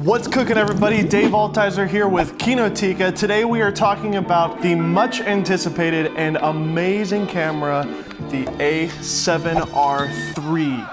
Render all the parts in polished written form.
What's cooking, everybody? Dave Altizer here with Kinotika. Today we are talking about the much anticipated and amazing camera, the A7R III.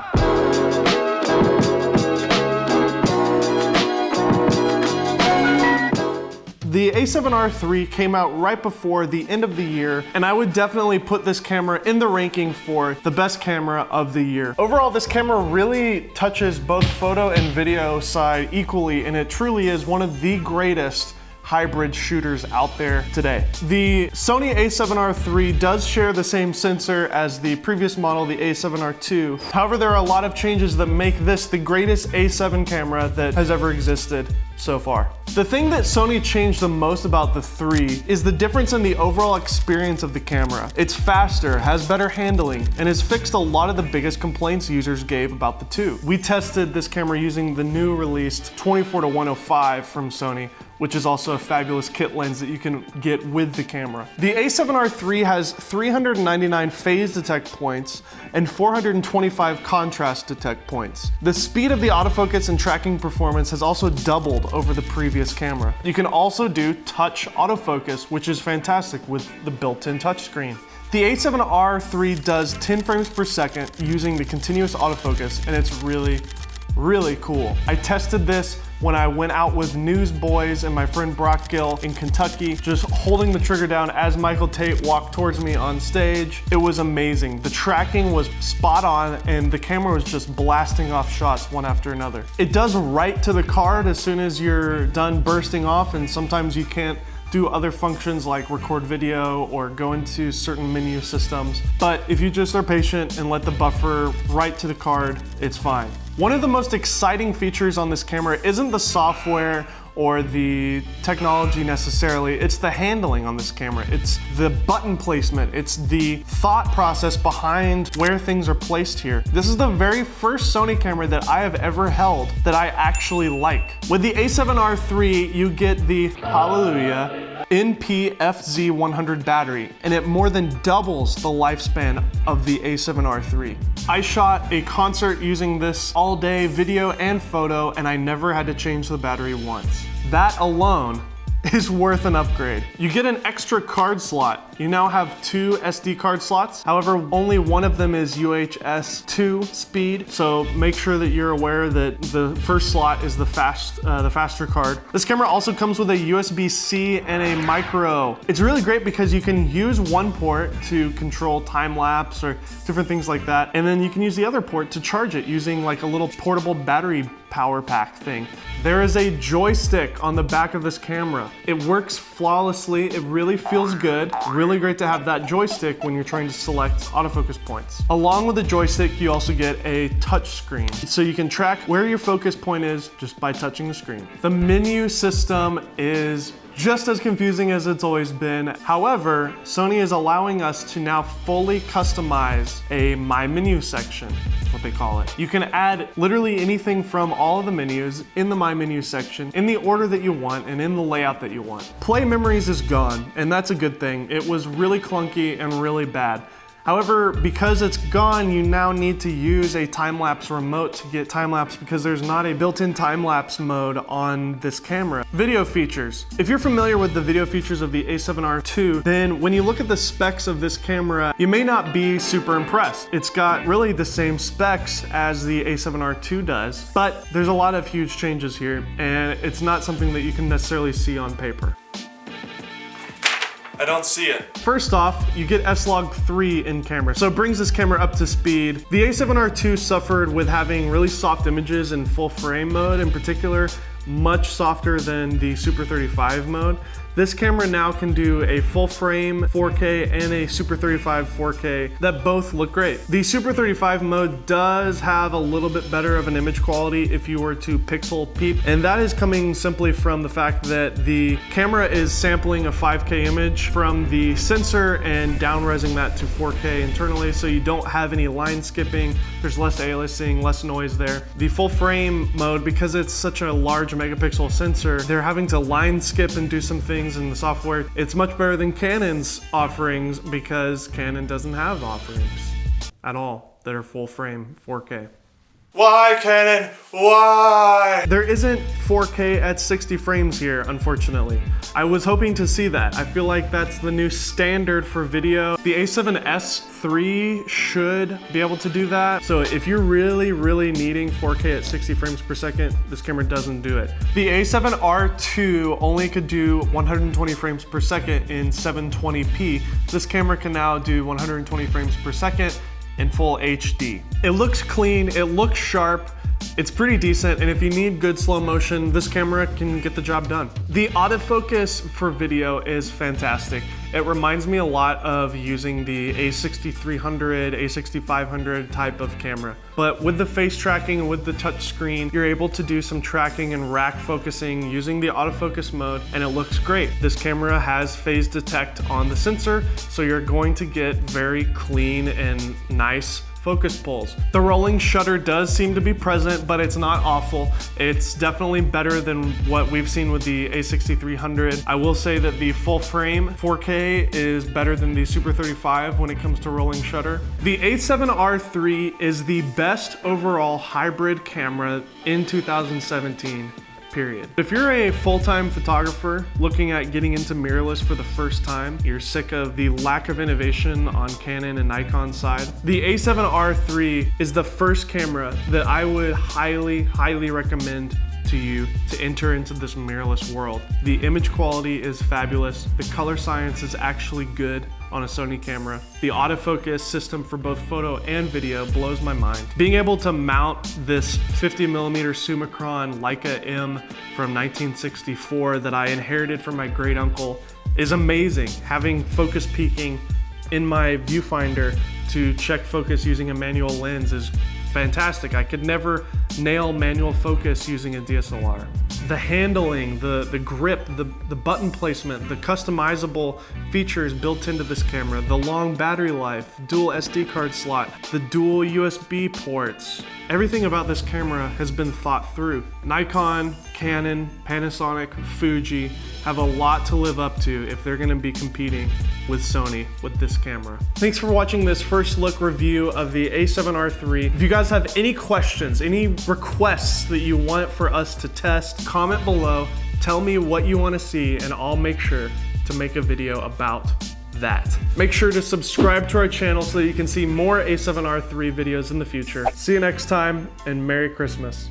The A7R III came out right before the end of the year, and I would definitely put this camera in the ranking for the best camera of the year. Overall, this camera really touches both photo and video side equally, and it truly is one of the greatest hybrid shooters out there today. The Sony A7R III does share the same sensor as the previous model, the A7R II. However, there are a lot of changes that make this the greatest A7 camera that has ever existed so far. The thing that Sony changed the most about the 3 is the difference in the overall experience of the camera. It's faster, has better handling, and has fixed a lot of the biggest complaints users gave about the 2. We tested this camera using the new released 24-105 from Sony, which is also a fabulous kit lens that you can get with the camera. The A7R III has 399 phase detect points and 425 contrast detect points. The speed of the autofocus and tracking performance has also doubled over the previous camera. You can also do touch autofocus, which is fantastic with the built-in touchscreen. The A7R III does 10 frames per second using the continuous autofocus, and it's really cool. I tested this when I went out with Newsboys and my friend Brock Gill in Kentucky, just holding the trigger down as Michael Tate walked towards me on stage. It was amazing. The tracking was spot on, and the camera was just blasting off shots one after another. It does write to the card as soon as you're done bursting off, and sometimes you can't do other functions like record video or go into certain menu systems. But if you just are patient and let the buffer write to the card, it's fine. One of the most exciting features on this camera isn't the software or the technology necessarily, it's the handling on this camera. It's the button placement, it's the thought process behind where things are placed here. This is the very first Sony camera that I have ever held that I actually like. With the A7R III, you get the, hallelujah, NP-FZ100 battery, and it more than doubles the lifespan of the A7R III. I shot a concert using this all day, video and photo, and I never had to change the battery once. That alone is worth an upgrade. You get an extra card slot. You now have 2 SD card slots. However, only one of them is UHS 2 speed, so make sure that you're aware that the first slot is the faster card. This camera also comes with a USB-C and a micro. It's really great because you can use one port to control time-lapse or different things like that, and then you can use the other port to charge it using like a little portable battery power pack thing. There is a joystick on the back of this camera. It works flawlessly, it really feels good. Really great to have that joystick when you're trying to select autofocus points. Along with the joystick, you also get a touch screen, so you can track where your focus point is just by touching the screen. The menu system is just as confusing as it's always been. However, Sony is allowing us to now fully customize a My Menu section, what they call it. You can add literally anything from all of the menus in the My Menu section, in the order that you want and in the layout that you want. Play Memories is gone, and that's a good thing. It was really clunky and really bad. However, because it's gone, you now need to use a time-lapse remote to get time-lapse because there's not a built-in time-lapse mode on this camera. Video features. If you're familiar with the video features of the A7R II, then when you look at the specs of this camera, you may not be super impressed. It's got really the same specs as the A7R II does, but there's a lot of huge changes here, and it's not something that you can necessarily see on paper. I don't see it. First off, you get S-Log3 in camera, so it brings this camera up to speed. The A7R II suffered with having really soft images in full frame mode in particular, much softer than the Super 35 mode. This camera now can do a full frame 4K and a Super 35 4K that both look great. The Super 35 mode does have a little bit better of an image quality if you were to pixel peep, and that is coming simply from the fact that the camera is sampling a 5K image from the sensor and down-resing that to 4K internally, so you don't have any line skipping, there's less aliasing, less noise there. The full frame mode, because it's such a large megapixel sensor, they're having to line skip and do some things in the software. It's much better than Canon's offerings because Canon doesn't have offerings at all that are full frame 4K. Why, Canon? Why? There isn't 4K at 60 frames here, unfortunately. I was hoping to see that. I feel like that's the new standard for video. The A7S III should be able to do that. So if you're really needing 4K at 60 frames per second, this camera doesn't do it. The A7R II only could do 120 frames per second in 720p. This camera can now do 120 frames per second in full HD. It looks clean, it looks sharp, it's pretty decent, and if you need good slow motion, this camera can get the job done. The autofocus for video is fantastic. It reminds me a lot of using the A6300, A6500 type of camera. But with the face tracking and with the touch screen, you're able to do some tracking and rack focusing using the autofocus mode, and it looks great. This camera has phase detect on the sensor, so you're going to get very clean and nice focus pulls. The rolling shutter does seem to be present, but it's not awful. It's definitely better than what we've seen with the A6300. I will say that the full frame 4K is better than the Super 35 when it comes to rolling shutter. The A7R III is the best overall hybrid camera in 2017. Period. If you're a full-time photographer looking at getting into mirrorless for the first time, you're sick of the lack of innovation on Canon and Nikon's side, the A7R III is the first camera that I would highly recommend to you to enter into this mirrorless world. The image quality is fabulous. The color science is actually good on a Sony camera. The autofocus system for both photo and video blows my mind. Being able to mount this 50mm Summicron Leica M from 1964 that I inherited from my great uncle is amazing. Having focus peaking in my viewfinder to check focus using a manual lens is fantastic. I could never nail manual focus using a DSLR. The handling, the grip, the button placement, the customizable features built into this camera, the long battery life, dual SD card slot, the dual USB ports. Everything about this camera has been thought through. Nikon, Canon, Panasonic, Fuji have a lot to live up to if they're gonna be competing with Sony with this camera. Thanks for watching this first look review of the A7R III. If you guys have any questions, any requests that you want for us to test, comment below, tell me what you wanna see, and I'll make sure to make a video about that. Make sure to subscribe to our channel so that you can see more A7R III videos in the future. See you next time, and Merry Christmas.